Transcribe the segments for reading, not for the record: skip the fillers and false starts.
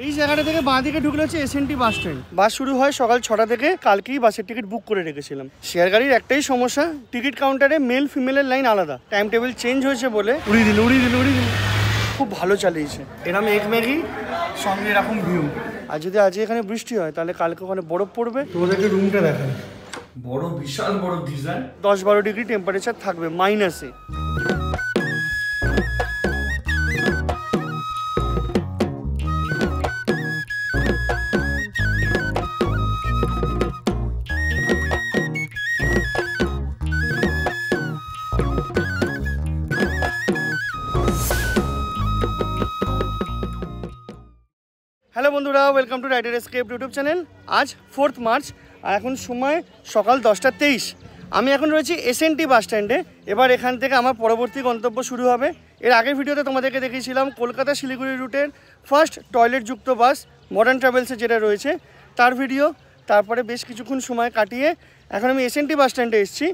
এই জায়গাটা থেকে বাঁ দিকে ঢুকলে হচ্ছে এসএনটি বাস স্ট্যান্ড। বাস শুরু হয় সকাল 6টা থেকে। কালকেই বাসের টিকিট বুক করে রেখেছিলাম। শেয়ার গাড়ির একটাই সমস্যা, টিকিট কাউন্টারে মেল ফিমেলের লাইন আলাদা। টাইম টেবিল চেঞ্জ হয়েছে বলে উড়িয়ে দিল। খুব ভালো চালিয়েছে। এরকম এক ম্যাগি সঙ্গে এরকম ভিউ। আর যদি আজকে এখানে বৃষ্টি হয় তাহলে কালকে ওখানে বরফ পড়বে। তোমাদেরকে রুমটা দেখায়, বড় বিশাল বড় ডিজাইন। 10-12 ডিগ্রি টেম্পারেচার থাকবে মাইনাসে। হ্যালো বন্ধুরা, welcome to Rider Escape YouTube channel. আজ 4 মার্চ আর এখন সময় সকাল 10টা 23। আমি এখন রয়েছি এসএনটি বাস স্ট্যান্ডে। এবার এখান থেকে আমার পরবর্তী গন্তব্য শুরু হবে। এর আগের ভিডিওতে তোমাদেরকে দেখিয়েছিলাম কলকাতা শিলিগুড়ি রুটের ফার্স্ট টয়লেটযুক্ত বাস মডার্ন ট্রাভেলসে যেটা রয়েছে তার ভিডিও। তারপরে বেশ কিছুক্ষণ সময় কাটিয়ে এখন আমি এসএনটি বাস স্ট্যান্ডে এসেছি।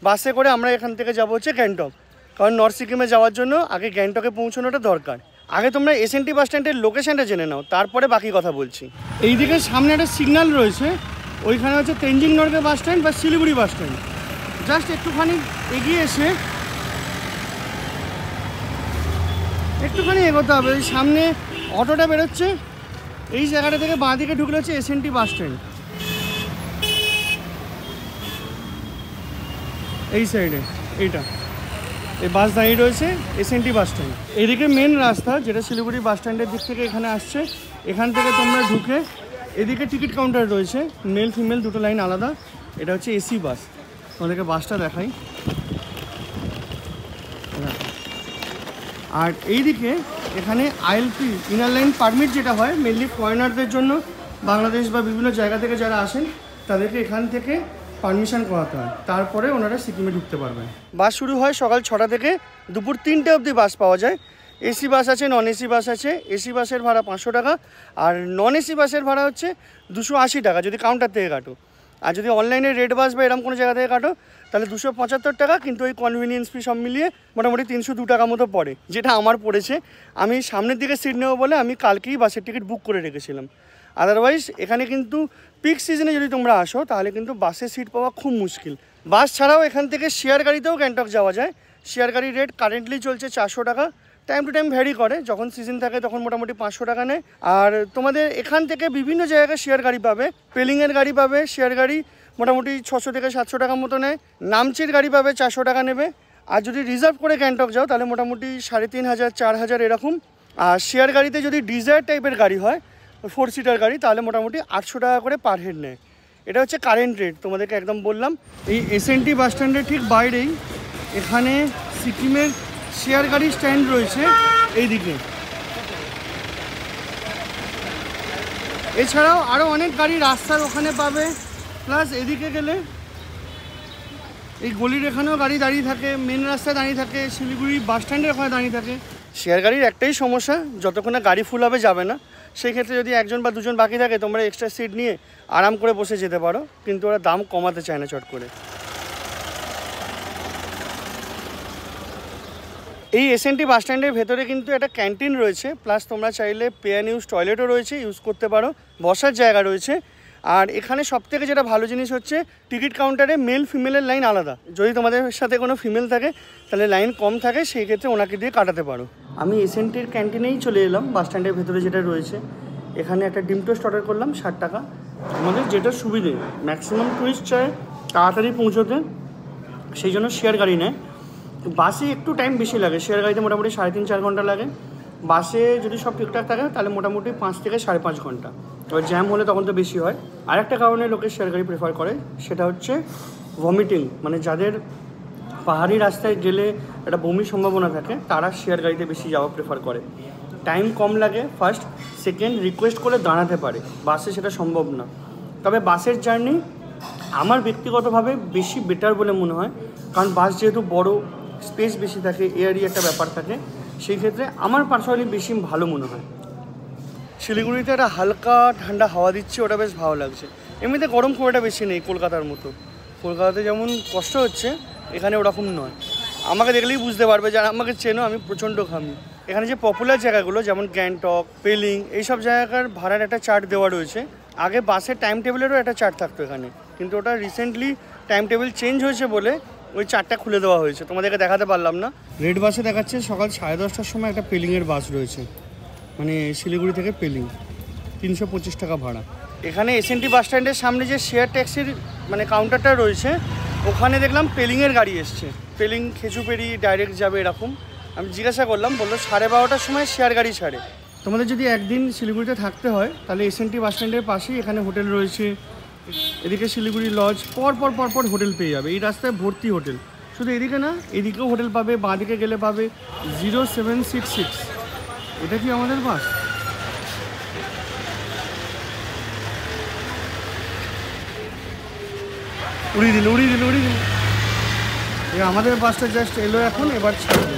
বাসে করে আমরা এখান থেকে যাবো হচ্ছে গ্যাংটক, কারণ নর্থ সিকিমে যাওয়ার জন্য আগে গ্যাংটকে পৌঁছানোটা দরকার। আগে তোমরা এসএনটি বাস স্ট্যান্ডের লোকেশনটা জেনে নাও, তারপরে বাকি কথা বলছি। এইদিকে সামনে একটা সিগন্যাল রয়েছে, ওইখানে হচ্ছে তেনজিং নর্গে বাস স্ট্যান্ড বা শিলিগুড়ি বাস স্ট্যান্ড। জাস্ট একটুখানি এগিয়ে এসে একটুখানি এগোতে হবে। ওই সামনে অটোটা বেরোচ্ছে, এই জায়গাটা থেকে বাঁ দিকে ঢুকলে হচ্ছে এসএনটি বাস স্ট্যান্ড। এই সাইডে এইটা এই বাস দাঁড়িয়ে রয়েছে এসএনটি বাস স্ট্যান্ড। এদিকে মেন রাস্তা যেটা শিলিগুড়ি বাস স্ট্যান্ডের দিক থেকে এখানে আসছে। এখান থেকে তোমরা ঢুকে এদিকে টিকিট কাউন্টার রয়েছে, মেল ফিমেল দুটো লাইন আলাদা। এটা হচ্ছে এসি বাস। তোমাদেরকে বাসটা দেখাই। আর এইদিকে এখানে আইএলপি ইনার লাইন পারমিট যেটা হয় মেনলি ফরেনারদের জন্য, বাংলাদেশ বা বিভিন্ন জায়গা থেকে যারা আসেন তাদেরকে এখান থেকে পারমিশন করাতে হয়, তারপরে ওনারা সিকিমে ঢুকতে পারবেন। বাস শুরু হয় সকাল 6টা থেকে, দুপুর 3টে অবধি বাস পাওয়া যায়। এসি বাস আছে, নন এসি বাস আছে। এসি বাসের ভাড়া 500 টাকা আর নন এসি বাসের ভাড়া হচ্ছে 280 টাকা যদি কাউন্টার থেকে কাটো। আর যদি অনলাইনে রেড বাস বা এরকম কোনো জায়গা থেকে কাটো তাহলে 275 টাকা, কিন্তু ওই কনভিনিয়েন্স ফি সব মিলিয়ে মোটামুটি 302 টাকা মতো পড়ে, যেটা আমার পড়েছে। আমি সামনের দিকে সিট নেবো বলে আমি কালকেই বাসের টিকিট বুক করে রেখেছিলাম। আদারওয়াইজ এখানে কিন্তু পিক সিজনে যদি তোমরা আসো তাহলে কিন্তু বাসে সিট পাওয়া খুব মুশকিল। বাস ছাড়াও এখান থেকে শেয়ার গাড়িতেও গ্যাংটক যাওয়া যায়। শেয়ার গাড়ির রেট কারেন্টলি চলছে 400 টাকা। টাইম টু টাইম ভ্যারি করে, যখন সিজন থাকে তখন মোটামুটি 500 টাকা নেয়। আর তোমাদের এখান থেকে বিভিন্ন জায়গায় শেয়ার গাড়ি পাবে। পেলিংয়ের গাড়ি পাবে, শেয়ার গাড়ি মোটামুটি 600 থেকে 700 টাকা মতো নেয়। নামচির গাড়ি পাবে 400 টাকা নেবে। আর যদি রিজার্ভ করে গ্যাংটক যাও তাহলে মোটামুটি 3500 4000 এরকম। আর শেয়ার গাড়িতে যদি ডিজায়ার টাইপের গাড়ি হয় 4 সিটার গাড়ি তাহলে মোটামুটি 800 টাকা করে পার হেড নেয়। এটা হচ্ছে কারেন্ট রেট, তোমাদেরকে একদম বললাম। এই এসএনটি বাস স্ট্যান্ডের ঠিক বাইরেই এখানে সিকিমের শেয়ার গাড়ি স্ট্যান্ড রয়েছে এইদিকে। এছাড়াও আরও অনেক গাড়ি রাস্তার ওখানে পাবে। প্লাস এদিকে গেলে এই গলির এখানেও গাড়ি দাঁড়িয়ে থাকে, মেন রাস্তায় দাঁড়িয়ে থাকে, শিলিগুড়ি বাস স্ট্যান্ডের ওখানে দাঁড়িয়ে থাকে। শেয়ার গাড়ির একটাই সমস্যা, যতক্ষণ না গাড়ি ফুল হবে যাবে না। সেই ক্ষেত্রে যদি একজন বা দুজন বাকি থাকে তোমরা এক্সট্রা সিট নিয়ে আরাম করে বসে যেতে পারো, কিন্তু ওরা দাম কমাতে চায় না চট করে। এই এসএনটি বাস স্ট্যান্ডের ভেতরে কিন্তু একটা ক্যান্টিন রয়েছে, প্লাস তোমরা চাইলে পে অ্যান্ড ইউজ টয়লেটও রয়েছে, ইউজ করতে পারো। বসার জায়গা রয়েছে। আর এখানে সবথেকে যেটা ভালো জিনিস হচ্ছে টিকিট কাউন্টারে মেল ফিমেলের লাইন আলাদা। যদি তোমাদের সাথে কোনো ফিমেল থাকে তাহলে লাইন কম থাকে, সেই ক্ষেত্রে ওনাকে দিয়ে কাটাতে পারো। আমি এসএনটির ক্যান্টিনেই চলে এলাম, বাস স্ট্যান্ডের ভেতরে যেটা রয়েছে। এখানে একটা ডিম টোস্ট অর্ডার করলাম 60 টাকা। আমাদের যেটা সুবিধে, ম্যাক্সিমাম টুরিস্ট চায় তাড়াতাড়ি পৌঁছোতে, সেই জন্য শেয়ার গাড়ি নেয়। বাসে একটু টাইম বেশি লাগে, শেয়ার গাড়িতে মোটামুটি 3.5-4 ঘন্টা লাগে। বাসে যদি সব ঠিকঠাক থাকে তাহলে মোটামুটি 5 থেকে 5.5 ঘন্টা। এবার জ্যাম হলে তখন তো বেশি হয়। আরেকটা কারণে লোকে শেয়ার গাড়ি প্রেফার করে, সেটা হচ্ছে ভমিটিং। মানে যাদের পাহাড়ি রাস্তায় গেলে একটা বমির সম্ভাবনা থাকে তারা শেয়ার গাড়িতে বেশি যাওয়া প্রেফার করে। টাইম কম লাগে ফার্স্ট, সেকেন্ড রিকোয়েস্ট করে দাঁড়াতে পারে, বাসে সেটা সম্ভব না। তবে বাসের জার্নি আমার ব্যক্তিগতভাবে বেশি বেটার বলে মনে হয়, কারণ বাস যেহেতু বড়, স্পেস বেশি থাকে, এয়ারই একটা ব্যাপার থাকে, সেই ক্ষেত্রে আমার পার্সোনালি বেশি ভালো মনে হয়। শিলিগুড়িতে একটা হালকা ঠান্ডা হাওয়া দিচ্ছে, ওটা বেশ ভালো লাগছে। এমনিতে গরম খুব একটা বেশি নেই কলকাতার মতো। কলকাতাতে যেমন কষ্ট হচ্ছে এখানে ওরকম নয়। আমাকে দেখলেই বুঝতে পারবে, যারা আমাকে চেনো আমি প্রচণ্ড ঘামি। এখানে যে পপুলার জায়গাগুলো যেমন গ্যাংটক, পেলিং, এইসব জায়গার ভাড়ার একটা চার্ট দেওয়া রয়েছে। আগে বাসের টাইম টেবিলেরও একটা চার্ট থাকতো এখানে, কিন্তু ওটা রিসেন্টলি টাইম টেবিল চেঞ্জ হয়েছে বলে ওই চার্টটা খুলে দেওয়া হয়েছে, তোমাদেরকে দেখাতে পারলাম না। রেড বাসে দেখাচ্ছে সকাল 10:30টার সময় একটা পেলিংয়ের বাস রয়েছে, মানে শিলিগুড়ি থেকে পেলিং, 325 টাকা ভাড়া। এখানে এসএনটি বাস স্ট্যান্ডের সামনে যে শেয়ার ট্যাক্সির মানে কাউন্টারটা রয়েছে, ওখানে দেখলাম পেলিংয়ের গাড়ি এসছে, পেলিং খেচুপেড়ি ডাইরেক্ট যাবে এরকম। আমি জিজ্ঞাসা করলাম, বললো 12:30টার সময় শেয়ার গাড়ি ছাড়ে। তোমাদের যদি একদিন শিলিগুড়িতে থাকতে হয় তাহলে এসএনটি বাস স্ট্যান্ডের পাশেই এখানে হোটেল রয়েছে, এদিকে শিলিগুড়ি লজ, পর পর হোটেল পেয়ে যাবে। এই রাস্তায় ভর্তি হোটেল, শুধু এদিকে না, এদিকেও হোটেল পাবে, বাঁদিকে গেলে পাবে। 0766, এটা কি আমাদের বাস? উড়িয়ে দিল। আমাদের বাসটা জাস্ট এলো এখন, এবার ছাড়বে।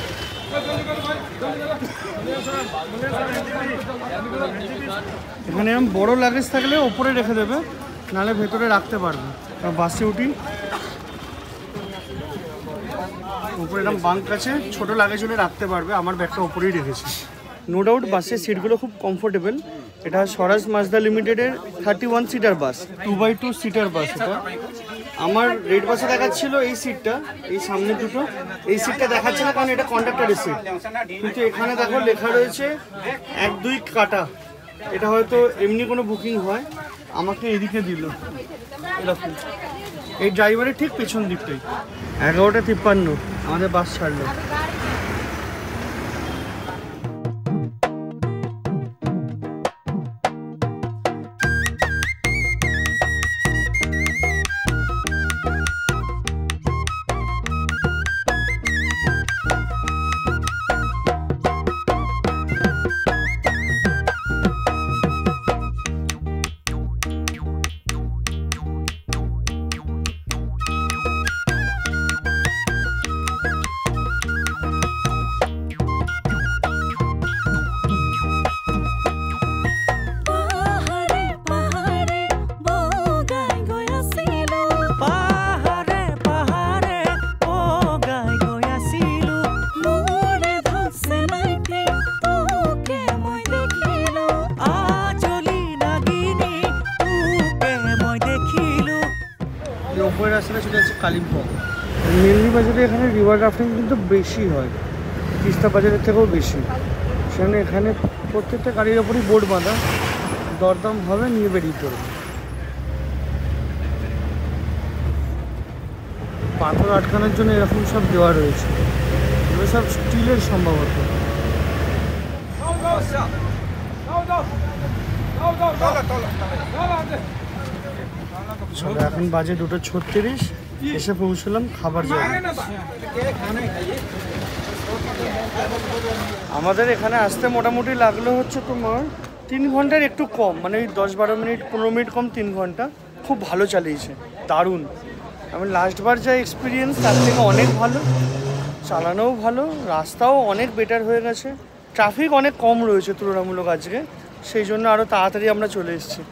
এখানে এরকম বড় লাগেজ থাকলে ওপরে রেখে দেবে, নাহলে ভেতরে রাখতে পারবে। বাসে উঠি, উপরে এরকম বাঙ্ক আছে, ছোটো লাগেজ হলে রাখতে পারবে। আমার ব্যাগটা ওপরেই রেখেছি। নো ডাউট বাসের সিটগুলো খুব কমফোর্টেবল। এটা স্বরাজ মাজদা লিমিটেডের 31 সিটার বাস, 2x2 সিটার বাস। এটা আমার রেড বাসে দেখাচ্ছিল এই সিটটা, এই সামনে দুটো, এই সিটটা দেখাচ্ছে না কারণ এটা কন্ডাক্টরের সিট, কিন্তু এখানে দেখো লেখা রয়েছে 1-2 কাটা। এটা হয়তো এমনি কোনো বুকিং হয়, আমাকে এদিকে দিল এরকম। এই ড্রাইভারের ঠিক পেছন দিকটাই। 11:53 আমাদের বাস ছাড়লো। উপরের রাস্তাটা সেটা হচ্ছে কালিম্পং। মেনলি বাজারে এখানে রিভার রাফটিং কিন্তু বেশি হয়, তিস্তা বাজারের থেকেও বেশি। সেখানে এখানে প্রত্যেকটা গাড়ির ওপরই বোর্ড বাঁধা, দরদাম হবে, নিয়ে বেরিয়ে চলবে। পাথর আটকানোর জন্য এরকম সব দেওয়া রয়েছে, এগুলো সব স্টিলের সম্ভবত। এখন বাজে 2:36, এসে পৌঁছলাম খাবার জায়গায়। আমাদের এখানে আসতে মোটামুটি লাগলো হচ্ছে তোমার 3 ঘন্টার একটু কম, মানে ওই 10-12 মিনিট 15 মিনিট কম, 3 ঘন্টা। খুব ভালো চালিয়েছে, দারুণ। আমি লাস্টবার যা এক্সপিরিয়েন্স তার থেকে অনেক ভালো, চালানোও ভালো, রাস্তাও অনেক বেটার হয়ে গেছে। ট্রাফিক অনেক কম রয়েছে তুলনামূলক আজকে, সেই জন্য আরও তাড়াতাড়ি আমরা চলে এসেছি।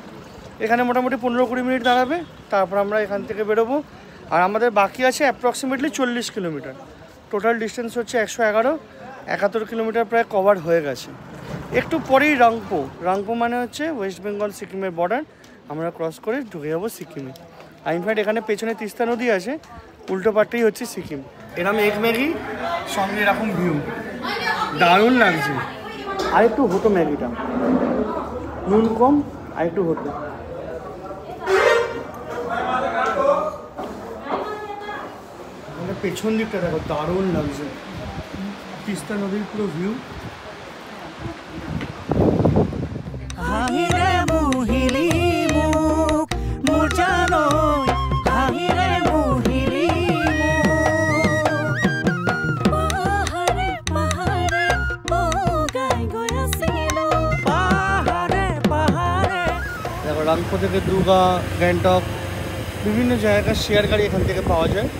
এখানে মোটামুটি 15-20 মিনিট দাঁড়াবে, তারপর আমরা এখান থেকে বেরোবো। আর আমাদের বাকি আছে অ্যাপ্রক্সিমেটলি 40 কিলোমিটার। টোটাল ডিস্টেন্স হচ্ছে 111 কিলোমিটার প্রায় কভার হয়ে গেছে। একটু পরেই রাংপো মানে হচ্ছে ওয়েস্ট বেঙ্গল সিকিমের বর্ডার। আমরা ক্রস করে ঢুকে যাবো সিকিমে। আর ইনফ্যাক্ট এখানে পেছনে তিস্তা নদী আছে, উল্টো পাটটাই হচ্ছে সিকিম। এরকম এক ম্যাগি সঙ্গে এরকম ভিউ, দারুণ লাগছে। আর একটু হতো ম্যাগিটা, নুন কম, আর একটু হতো। পেছন দিকটা দেখো, দারুণ লাগছে, তিস্তা নদীর পুরো ভিউ। দেখো রাংপো থেকে দুর্গা, গ্যাংটক, বিভিন্ন জায়গার শেয়ার গাড়ি এখান থেকে পাওয়া যায়।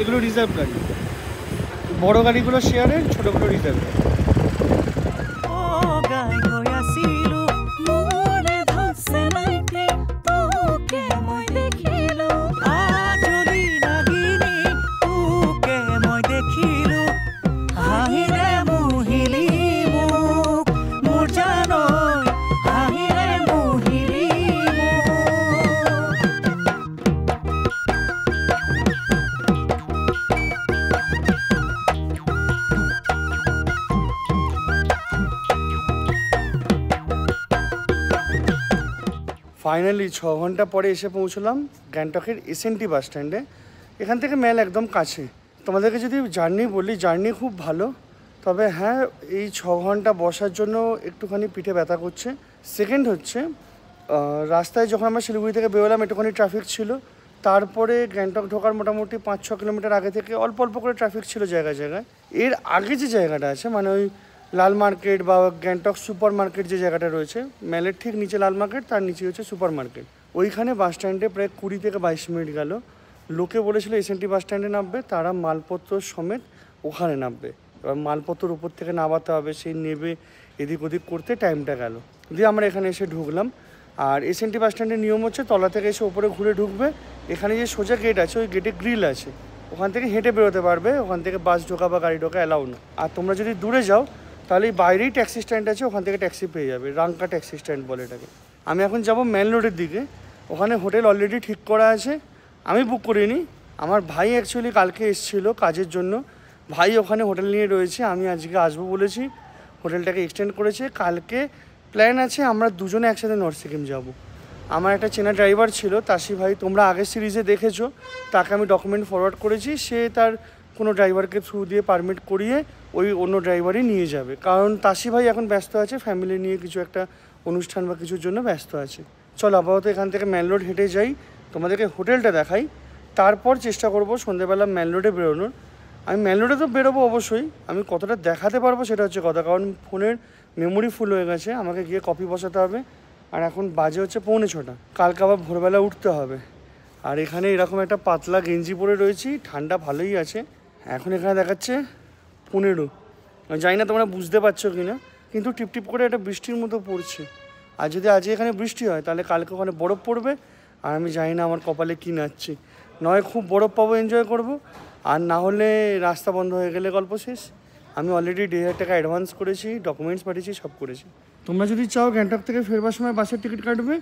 এগুলো রিজার্ভ গাড়ি, বড় গাড়িগুলো শেয়ারের, ছোটোগুলো রিজার্ভ। ফাইনালি 6 ঘন্টা পরে এসে পৌঁছলাম গ্যাংটকের এসএনটি বাস স্ট্যান্ডে। এখান থেকে মেল একদম কাছে। তোমাদেরকে যদি জার্নি বলি, জার্নি খুব ভালো, তবে হ্যাঁ এই 6 ঘন্টা বসার জন্য একটুখানি পিঠে ব্যথা করছে। সেকেন্ড হচ্ছে রাস্তায় যখন আমরা শিলিগুড়ি থেকে বেরোলাম একটুখানি ট্রাফিক ছিল, তারপরে গ্যাংটক ঢোকার মোটামুটি 5-6 কিলোমিটার আগে থেকে অল্প অল্প করে ট্রাফিক ছিল জায়গায় জায়গায়। এর আগে যে জায়গাটা আছে মানে ওই লাল মার্কেট বা গ্যাংটক সুপার মার্কেট যে জায়গাটা রয়েছে, মেলের ঠিক নিচে লাল মার্কেট, তার নিচে হচ্ছে সুপার মার্কেট, ওইখানে বাস স্ট্যান্ডে প্রায় 20 থেকে 22 মিনিট গেল। লোকে বলেছিল এসএনটি বাস স্ট্যান্ডে নামবে, তারা মালপত্র সমেত ওখানে নামবে। এবার মালপত্রর উপর থেকে নামাতে হবে, সেই নেবে এদিক ওদিক করতে টাইমটা গেল। দিয়ে আমরা এখানে এসে ঢুকলাম। আর এসএনটি বাস স্ট্যান্ডের নিয়ম হচ্ছে তলা থেকে এসে ওপরে ঘুরে ঢুকবে। এখানে যে সোজা গেট আছে ওই গেটে গ্রিল আছে, ওখান থেকে হেঁটে বেরোতে পারবে, ওখান থেকে বাস ঢোকা বা গাড়ি ঢোকা অ্যালাউ না। আর তোমরা যদি দূরে যাও তাহলে এই বাইরেই ট্যাক্সি স্ট্যান্ড আছে, ওখান থেকে ট্যাক্সি পেয়ে যাবে, রাঙ্কা ট্যাক্সি স্ট্যান্ড বলে এটাকে। আমি এখন যাব মেন রোডের দিকে, ওখানে হোটেল অলরেডি ঠিক করা আছে, আমি বুক করিনি, আমার ভাই অ্যাকচুয়ালি কালকে এসেছিলো কাজের জন্য, ভাই ওখানে হোটেল নিয়ে রয়েছে। আমি আজকে আসবো বলেছি, হোটেলটাকে এক্সটেন্ড করেছে। কালকে প্ল্যান আছে আমরা দুজনে একসাথে নর্থ সিকিম যাব। আমার একটা চেনা ড্রাইভার ছিল তাসি ভাই, তোমরা আগের সিরিজে দেখেছো, তাকে আমি ডকুমেন্ট ফরওয়ার্ড করেছি, সে তার কোনো ড্রাইভারকে থ্রু দিয়ে পারমিট করিয়ে ওই অন্য ড্রাইভারই নিয়ে যাবে, কারণ তাসি ভাই এখন ব্যস্ত আছে, ফ্যামিলি নিয়ে কিছু একটা অনুষ্ঠান বা কিছুর জন্য ব্যস্ত আছে। চলো আপাতত এখান থেকে মেন রোড হেঁটে যাই, তোমাদেরকে হোটেলটা দেখাই, তারপর চেষ্টা করব সন্ধ্যেবেলা মেন রোডে বেরোনোর। আমি মেন রোডে তো বেরোবো অবশ্যই, আমি কতটা দেখাতে পারবো সেটা হচ্ছে কথা, কারণ ফোনের মেমোরি ফুল হয়ে গেছে, আমাকে গিয়ে কপি বসাতে হবে। আর এখন বাজে হচ্ছে 5:45, কালকে আবার ভোরবেলা উঠতে হবে। আর এখানে এরকম একটা পাতলা গেঞ্জি পরে রয়েছি, ঠান্ডা ভালোই আছে। এখন এখানে দেখাচ্ছে 15, জানি না তোমরা বুঝতে পারছো কি না, কিন্তু টিপটিপ করে একটা বৃষ্টির মতো পড়ছে। আর যদি আজকে এখানে বৃষ্টি হয় তাহলে কালকে ওখানে বরফ পড়বে, আর আমি জানি না আমার কপালে কী নাচছে, নয় খুব বরফ পাবো, এনজয় করব, আর না হলে রাস্তা বন্ধ হয়ে গেলে গল্প শেষ। আমি অলরেডি 1,500 টাকা অ্যাডভান্স করেছি, ডকুমেন্টস পাঠিয়েছি, সব করেছি। তোমরা যদি চাও গ্যাংটক থেকে ফেরবার সময় বাসের টিকিট কাটবে,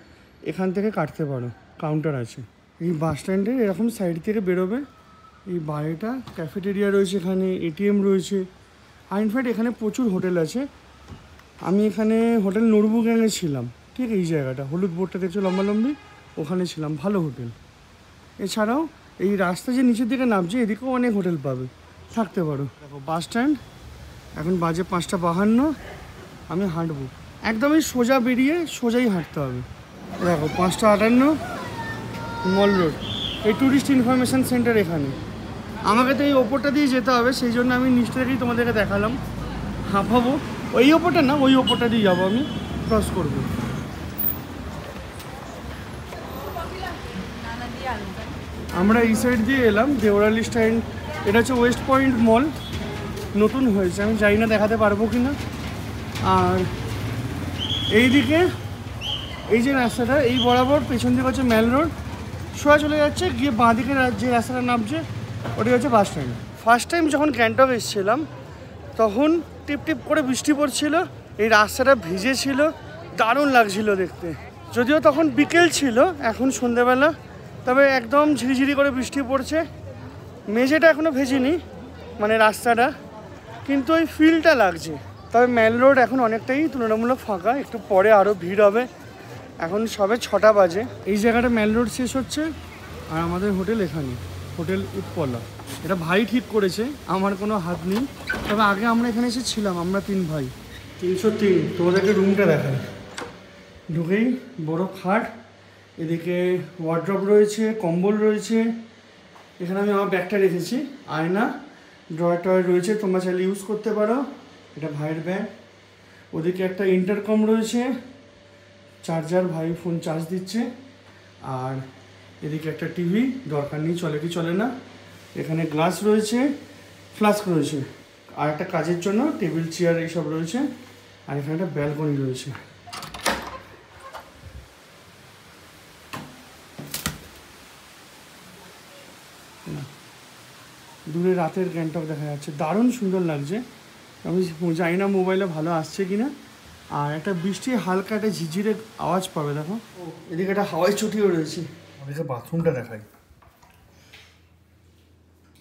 এখান থেকে কাটতে পারো, কাউন্টার আছে। এই বাস স্ট্যান্ডে এরকম সাইড থেকে বেরোবে, এই বাইরেটা ক্যাফেটেরিয়া রয়েছে, এখানে এটিএম রয়েছে, আর ইনফ্যাক্ট এখানে প্রচুর হোটেল আছে। আমি এখানে হোটেল নরবু গ্যাংয়ে ছিলাম, ঠিক এই জায়গাটা হলুদ বোর্ডটা দেখছো লম্বালম্বি, ওখানে ছিলাম, ভালো হোটেল। এছাড়াও এই রাস্তা যে নিচের দিকে নামছে এদিকেও অনেক হোটেল পাবে, থাকতে পারো। দেখো বাস স্ট্যান্ড, এখন বাজে 5:52, আমি হাঁটবো একদমই সোজা বেরিয়ে সোজাই হাঁটতে হবে। দেখো 5:58 মল রোড, এই ট্যুরিস্ট ইনফরমেশান সেন্টার এখানে। আমাকে তো এই ওপরটা দিয়ে যেতে হবে, সেই জন্য আমি নিচটা থেকেই তোমাদেরকে দেখালাম। হাঁপাবো, ওই ওপরটা না, ওই ওপরটা দিয়ে যাবো, আমি ক্রস করবো। আমরা এই সাইড দিয়ে এলাম, দেওরালি স্ট্যান্ড, এটা হচ্ছে ওয়েস্ট পয়েন্ট মল, নতুন হয়েছে, আমি জানি না দেখাতে পারবো কি না। আর এইদিকে এই যে রাস্তাটা, এই বরাবর পেছন দিকে হচ্ছে মেল রোড, সোজা চলে যাচ্ছে, গিয়ে বাঁ দিকে যে রাস্তাটা নামছে ওটাই হচ্ছে বাস স্ট্যান্ড। ফার্স্ট টাইম যখন গ্যাংটক এসেছিলাম তখন টিপ টিপ করে বৃষ্টি পড়ছিল, এই রাস্তাটা ভিজে ছিল, দারুণ লাগছিল দেখতে। যদিও তখন বিকেল ছিল, এখন সন্ধ্যেবেলা, তবে একদম ঝিরিঝিরি করে বৃষ্টি পড়ছে। মেঝেটা এখনও ভেজেনি মানে রাস্তাটা, কিন্তু ওই ফিলটা লাগছে। তবে মেল রোড এখন অনেকটাই তুলনামূলক ফাঁকা, একটু পরে আরও ভিড় হবে। এখন সবে 6টা বাজে। এই জায়গাটা মেল রোড শেষ হচ্ছে, আর আমাদের হোটেল এখানে, হোটেল উৎপলা। এটা ভাই ঠিক করেছে, আমার কোনো হাত নেই। তবে আগে আমরা এখানে এসেছিলাম, আমরা 3 ভাই। 303, তোমাদেরকে রুমটা দেখাই। ঢুকেই বড় খাট, এদিকে ওয়ার্ড্রপ রয়েছে, কম্বল রয়েছে, এখানে আমি আমার ব্যাগটা রেখেছি, আয়না, ড্রয়ার টয়ার রয়েছে, তোমরা চাইলে ইউজ করতে পারো। এটা ভাইয়ের ব্যাগ। ওদিকে একটা ইন্টারকম রয়েছে, চার্জার, ভাই ফোন চার্জ দিচ্ছে। আর এদিকে একটা টিভি, দরকার নেই, চলে কি চলে না। এখানে গ্লাস রয়েছে, ফ্লাস্ক রয়েছে, আর একটা কাজের জন্য টেবিল চেয়ার এইসব রয়েছে। আর এখানে একটা ব্যালকনি রয়েছে। দূরে রাতের গ্যাংটক দেখা যাচ্ছে, দারুণ সুন্দর লাগছে। আমি জানি না মোবাইলে ভালো আসছে কিনা। আর একটা বৃষ্টি হালকা একটা ঝিঝিরে আওয়াজ পাবে, দেখো। এদিকে একটা হাওয়াই চটিও রয়েছে। এদিকে বাথরুমটা দেখাই।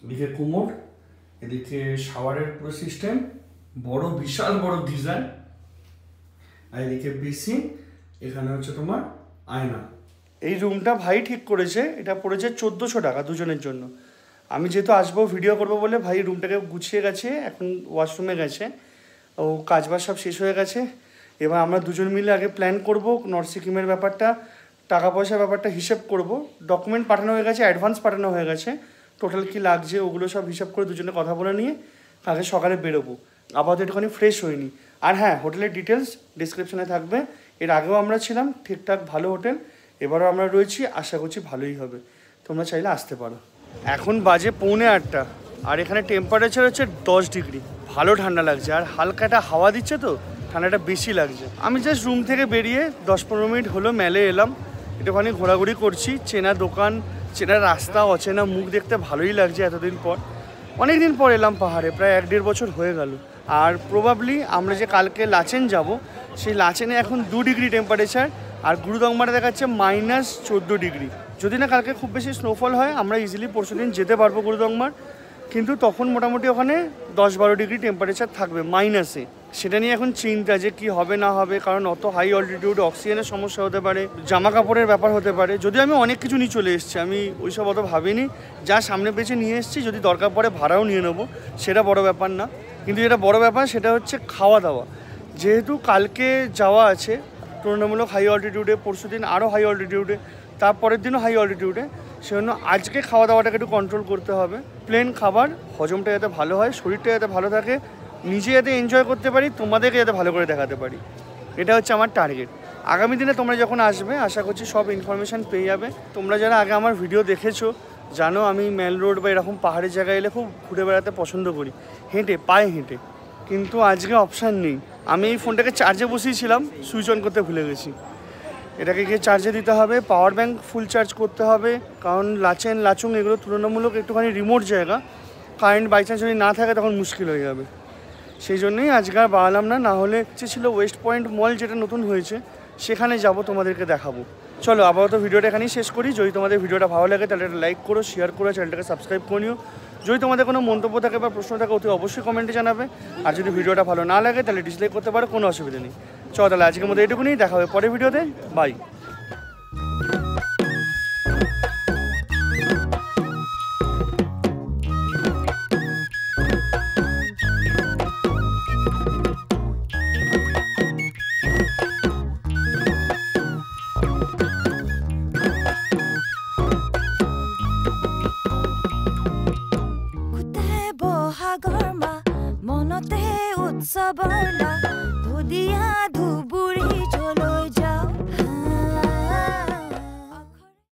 এদিকে কোমর, এদিকে শাওয়ারের পুরো সিস্টেম, বড় বিশাল বড় গিজার, আর এদিকে বেসিন, এখানে হচ্ছে তোমার আয়না। এই রুমটা ভাই ঠিক করেছে, এটা পড়েছে 1400 টাকা দুজনের জন্য। আমি যেহেতু আসবো ভিডিও করবো বলে ভাই রুমটাকে গুছিয়ে গেছে, এখন ওয়াশরুমে গেছে, ও কাজবাজ সব শেষ হয়ে গেছে। এবার আমরা দুজন মিলে আগে প্ল্যান করব নর্থ সিকিমের ব্যাপারটা, টাকা পয়সার ব্যাপারটা হিসেব করব। ডকুমেন্ট পাঠানো হয়ে গেছে, অ্যাডভান্স পাঠানো হয়ে গেছে, টোটাল কী লাগছে ওগুলো সব হিসাব করে দুজনে কথা বলে নিয়ে আগে সকালে বেরোবো। আপাতত একটুখানি ফ্রেশ হয়নি। আর হ্যাঁ, হোটেলের ডিটেলস ডিসক্রিপশনে থাকবে। এর আগেও আমরা ছিলাম, ঠিকঠাক ভালো হোটেল, এবারও আমরা রয়েছি, আশা করছি ভালোই হবে, তোমরা চাইলে আসতে পারো। এখন বাজে 7:45, আর এখানে টেম্পারেচার হচ্ছে 10 ডিগ্রি, ভালো ঠান্ডা লাগছে, আর হালকা একটা হাওয়া দিচ্ছে তো ঠান্ডাটা বেশি লাগছে। আমি জাস্ট রুম থেকে বেরিয়ে 10-15 মিনিট হলো মেলে এলাম, একটুখানি ঘোরাঘুরি করছি, চেনা দোকান, চেনা রাস্তা, অচেনা মুখ দেখতে ভালোই লাগছে এতদিন পর। অনেক দিন পর এলাম পাহাড়ে, প্রায় 1-1.5 বছর হয়ে গেল। আর প্রবাবলি আমরা যে কালকে লাচেন যাব, সেই লাচেনে এখন 2 ডিগ্রি টেম্পারেচার, আর গুরুদংমারে দেখাচ্ছে -14 ডিগ্রি। যদি না কালকে খুব বেশি স্নোফল হয়, আমরা ইজিলি পরশুদিন যেতে পারবো গুরুদংমার, কিন্তু তখন মোটামুটি ওখানে 10-12 ডিগ্রি টেম্পারেচার থাকবে মাইনাসে। সেটা নিয়ে এখন চিন্তা যে কি হবে না হবে, কারণ অত হাই অল্টিটিউড, অক্সিজেনের সমস্যা হতে পারে, জামা কাপড়ের ব্যাপার হতে পারে। যদিও আমি অনেক কিছু নিয়ে চলে এসেছি, আমি ওইসব অত ভাবিনি, যা সামনে পেছনে নিয়ে এসেছি, যদি দরকার পড়ে ভাড়াও নিয়ে নেবো, সেটা বড় ব্যাপার না। কিন্তু যেটা বড় ব্যাপার সেটা হচ্ছে খাওয়া দাওয়া। যেহেতু কালকে যাওয়া আছে তুলনামূলক হাই অল্টিটিউডে, পরশুদিন আরও হাই অল্টিটিউডে, তারপরের দিনও হাই অল্টিটিউডে, সেজন্য আজকে খাওয়া দাওয়াটাকে একটু কন্ট্রোল করতে হবে। প্লেন খাবার, হজমটা যাতে ভালো হয়, শরীরটা যাতে ভালো থাকে, নিজে যাতে এনজয় করতে পারি, তোমাদেরকে যাতে ভালো করে দেখাতে পারি, এটা হচ্ছে আমার টার্গেট। আগামী দিনে তোমরা যখন আসবে আশা করছি সব ইনফরমেশান পেয়ে যাবে। তোমরা যারা আগে আমার ভিডিও দেখেছো জানো আমি মেল রোড বা এরকম পাহাড়ি জায়গায় এলে খুব ঘুরে বেড়াতে পছন্দ করি, হেঁটে, পায়ে হেঁটে। কিন্তু আজকে অপশান নেই। আমি এই ফোনটাকে চার্জে বসিয়েছিলাম, সুইচ অন করতে ভুলে গেছি। এটাকে গিয়ে চার্জে দিতে হবে, পাওয়ার ব্যাঙ্ক ফুল চার্জ করতে হবে, কারণ লাচেন, লাচুং এগুলো তুলনামূলক একটুখানি রিমোট জায়গা, কারেন্ট বাই চান্স যদি না থাকে তখন মুশকিল হয়ে যাবে। সেই জন্যই আজকে আর বাড়ালাম না, হলে ছিল ওয়েস্ট পয়েন্ট মল যেটা নতুন হয়েছে, সেখানে যাব, তোমাদেরকে দেখাবো। চলো আপাতত ভিডিওটা এখানেই শেষ করি। যদি তোমাদের ভিডিওটা ভালো লাগে তাহলে একটা লাইক করো, শেয়ার করো, চ্যানেলটাকে সাবস্ক্রাইব করে নিও। যদি তোমাদের কোনো মন্তব্য থাকে বা প্রশ্ন থাকে অতি অবশ্যই কমেন্টে জানাবে। আর যদি ভিডিওটা ভালো না লাগে তাহলে ডিসলাইক করতে পারো, কোনো অসুবিধা নেই। চলো তাহলে আজকের মধ্যে এটুকুনি, দেখা হবে পরের ভিডিওতে, বাই। মনতে উৎসৱৰ ধুদিয়া